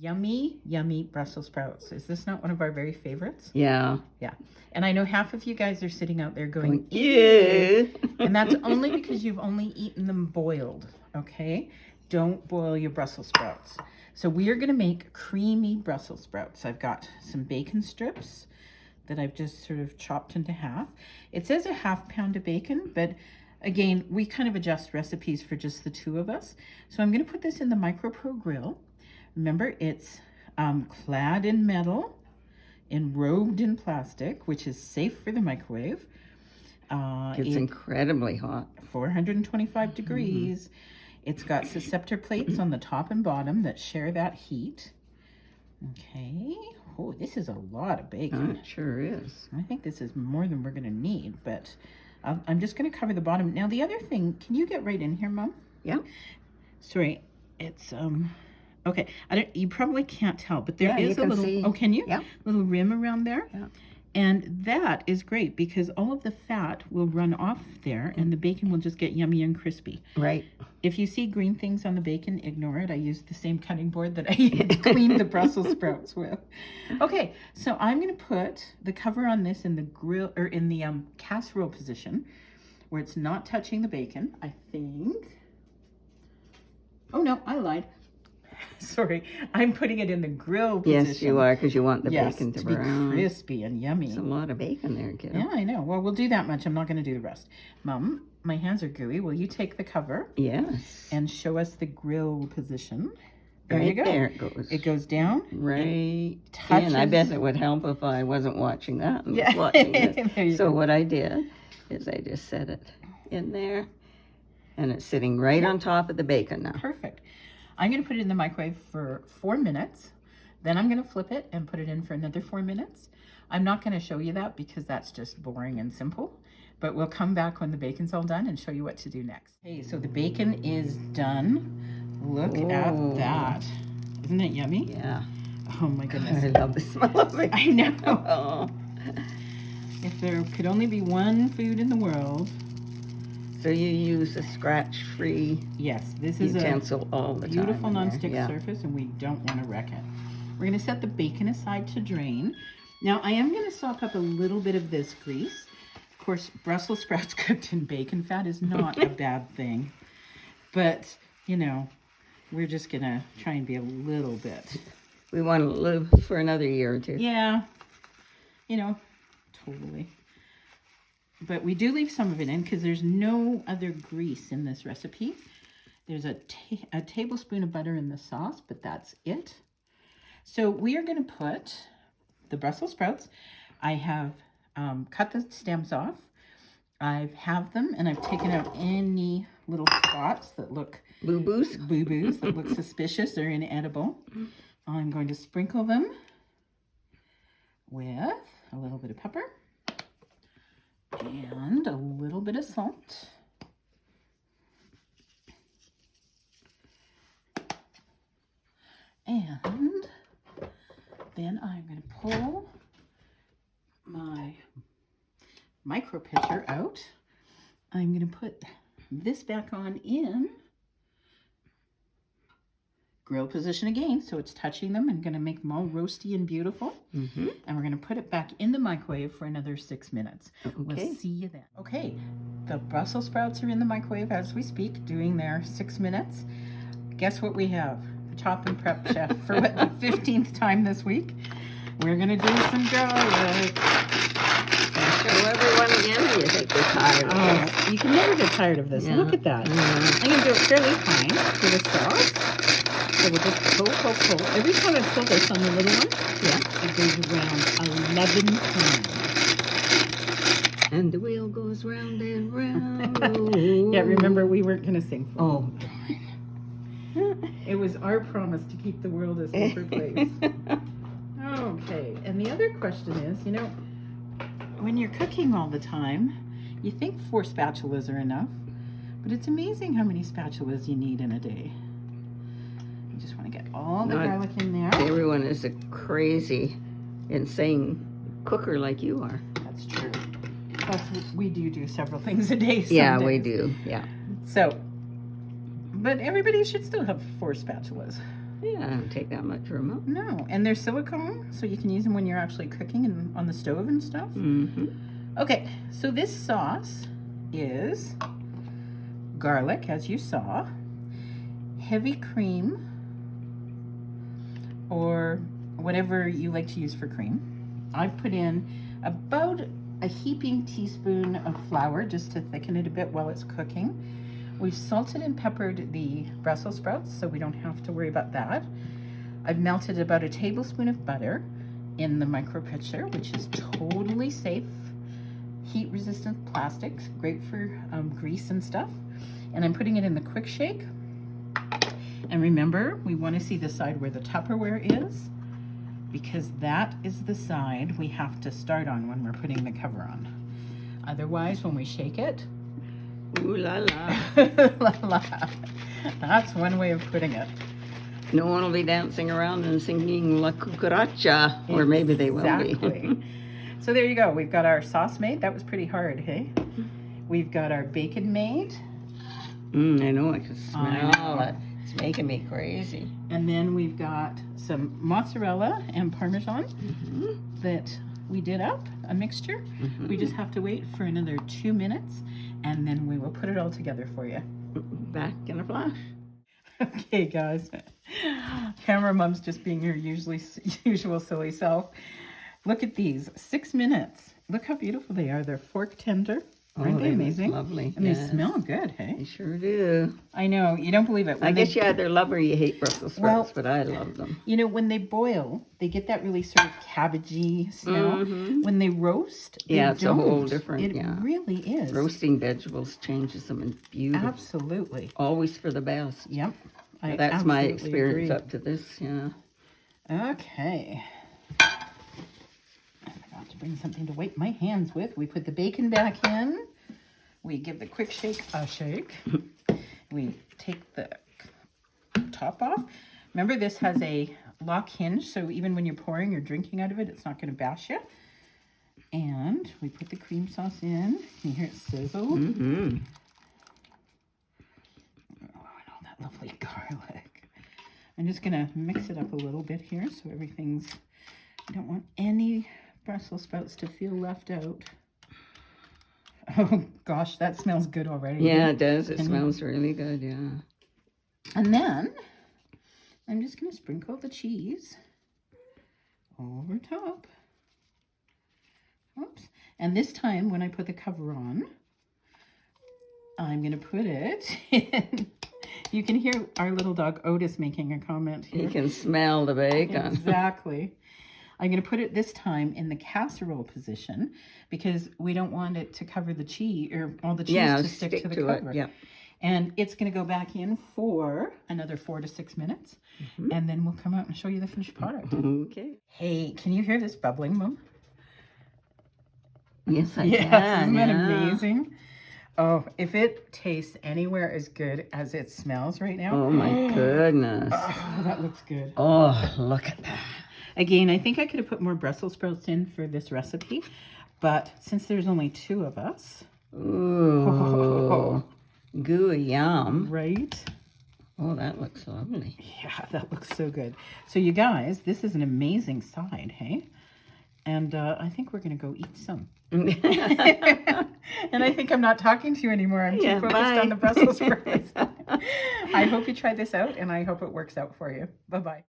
Yummy, yummy Brussels sprouts. Is this not one of our very favorites? Yeah. Yeah. And I know half of you guys are sitting out there going, ew. And that's only because you've only eaten them boiled, okay? Don't boil your Brussels sprouts. So we are going to make creamy Brussels sprouts. I've got some bacon strips that I've just sort of chopped into half. It says a half pound of bacon, but again, we kind of adjust recipes for just the two of us. So I'm going to put this in the MicroPro grill. Remember, it's clad in metal, enrobed in plastic, which is safe for the microwave. It's incredibly hot. 425 degrees. It's got susceptor plates on the top and bottom that share that heat. Okay. Oh, this is a lot of bacon. It sure is. I think this is more than we're going to need, but I'm just going to cover the bottom. Now, the other thing, can you get right in here, Mom? Yeah. Sorry, it's okay. You probably can't tell, but there is a little. See. Oh, can you? Yeah. Little rim around there. Yeah. And that is great because all of the fat will run off there, and the bacon will just get yummy and crispy. Right. If you see green things on the bacon, ignore it. I used the same cutting board that I cleaned the Brussels sprouts with. Okay, so I'm going to put the cover on this in the grill or in the casserole position where it's not touching the bacon, I think. Oh no, I lied. Sorry, I'm putting it in the grill position. Yes, you are, because you want the bacon to brown. Be crispy and yummy. There's a lot of bacon there, kiddo. Yeah, I know. Well, we'll do that much. I'm not going to do the rest. Mom, my hands are gooey. Will you take the cover? Yes. And show us the grill position. There Right you go. there it goes. It goes down. Right. Touches. And I bet it would help if I wasn't watching that and Yeah. was watching There you this. So go. what I did is I just set it in there, and it's sitting right on top of the bacon now. Perfect. I'm going to put it in the microwave for 4 minutes. Then I'm going to flip it and put it in for another 4 minutes. I'm not going to show you that because that's just boring and simple. But we'll come back when the bacon's all done and show you what to do next. Okay, so the bacon is done. Look at that. Isn't it yummy? Yeah. Oh my goodness. I love the smell of it. I know. Oh. If there could only be one food in the world. So you use a scratch-free Yes, this is utensil all the time. beautiful in there. nonstick Yeah. surface, and we don't want to wreck it. We're going to set the bacon aside to drain. Now, I am going to soak up a little bit of this grease. Of course, Brussels sprouts cooked in bacon fat is not a bad thing. But, you know, we're just going to try and be a little bit. We want to live for another year or two. Yeah, you know, totally. But we do leave some of it in because there's no other grease in this recipe. There's a tablespoon of butter in the sauce, but that's it. So we are going to put the Brussels sprouts. I have cut the stems off. I have them, and I've taken out any little spots that look Boo-boos? boo-boos that look suspicious or inedible. I'm going to sprinkle them with a little bit of pepper and a little bit of salt. And then I'm going to pull my micro pitcher out. I'm going to put this back on in grill position again, so it's touching them and going to make them all roasty and beautiful. Mm-hmm. And we're going to put it back in the microwave for another 6 minutes. Okay. We'll see you then. Okay, the Brussels sprouts are in the microwave as we speak, doing their 6 minutes. Guess what we have? The Chop and Prep chef for what, the 15th time this week. We're going to do some garlic. Show everyone again, or you think you're tired of this? Oh, you can never get tired of this. Yeah. Look at that. I'm going to do it fairly fine for the sauce. So we'll just pull. Every time I pull this on the little one, it goes around 11 times. And the wheel goes round and round. Yeah, remember we weren't going to sing. Oh. It was our promise to keep the world a safer place. Okay, and the other question is, you know, when you're cooking all the time, you think 4 spatulas are enough, but it's amazing how many spatulas you need in a day. You just want to get all the garlic in there. Everyone is a crazy, insane cooker like you are. That's true. Plus, we do several things a day. Yeah, some we days. do. Yeah. So, but everybody should still have 4 spatulas. Yeah, don't take that much room up. No, and they're silicone, so you can use them when you're actually cooking and on the stove and stuff. Okay, so this sauce is garlic, as you saw, heavy cream, or whatever you like to use for cream. I put in about a heaping teaspoon of flour just to thicken it a bit while it's cooking. We've salted and peppered the Brussels sprouts, so we don't have to worry about that. I've melted about a tablespoon of butter in the micro pitcher, which is totally safe, heat-resistant plastics, great for grease and stuff. And I'm putting it in the quick shake. And remember, we want to see the side where the Tupperware is, because that is the side we have to start on when we're putting the cover on. Otherwise, when we shake it, ooh la la. la la. That's one way of putting it. No one will be dancing around and singing La Cucaracha, or maybe they will be. Exactly. So there you go. We've got our sauce made. That was pretty hard, hey? We've got our bacon made. I know, I can smell it. It's making me crazy. And then we've got some mozzarella and Parmesan that we did up, a mixture. We just have to wait for another 2 minutes, and then we will put it all together for you. Back in a flash. Okay, guys. Camera mom's just being her usual silly self. Look at these, 6 minutes. Look how beautiful they are. They're fork tender. Aren't they amazing? Lovely. And they smell good, hey? They sure do. I know, you don't believe it. I guess you either love or you hate Brussels sprouts, but I love them. You know, when they boil, they get that really sort of cabbagey smell. When they roast, it's a whole different, It really is. Roasting vegetables changes them in beauty. Absolutely. Always for the best. Yep. That's my experience up to this, Okay. I forgot to bring something to wipe my hands with. We put the bacon back in. We give the quick shake a shake. We take the top off. Remember, this has a lock hinge, so even when you're pouring or drinking out of it, it's not going to bash you. And we put the cream sauce in. Can you hear it sizzle? Oh, and all that lovely garlic. I'm just going to mix it up a little bit here so everything's... I don't want any Brussels sprouts to feel left out. Oh gosh, that smells good already. Yeah, it does. It smells really good, yeah. And then I'm just going to sprinkle the cheese over top. Oops. And this time when I put the cover on, I'm going to put it in. You can hear our little dog Otis making a comment here. You can smell the bacon. Exactly. I'm going to put it this time in the casserole position because we don't want it to cover the cheese or all the cheese to stick to the cover. Yeah. And it's going to go back in for another 4 to 6 minutes. And then we'll come out and show you the finished product. Okay. Hey, can you hear this bubbling, Mom? Yes, I can. can. Isn't that amazing? Oh, if it tastes anywhere as good as it smells right now. Oh, my goodness. Oh, that looks good. Oh, look at that. Again, I think I could have put more Brussels sprouts in for this recipe, but since there's only 2 of us. Ooh, gooey yum. Right? Oh, that looks lovely. Yeah, that looks so good. So you guys, this is an amazing side, hey? And I think we're going to go eat some. And I think I'm not talking to you anymore. I'm too focused on the Brussels sprouts. I hope you try this out, and I hope it works out for you. Bye-bye.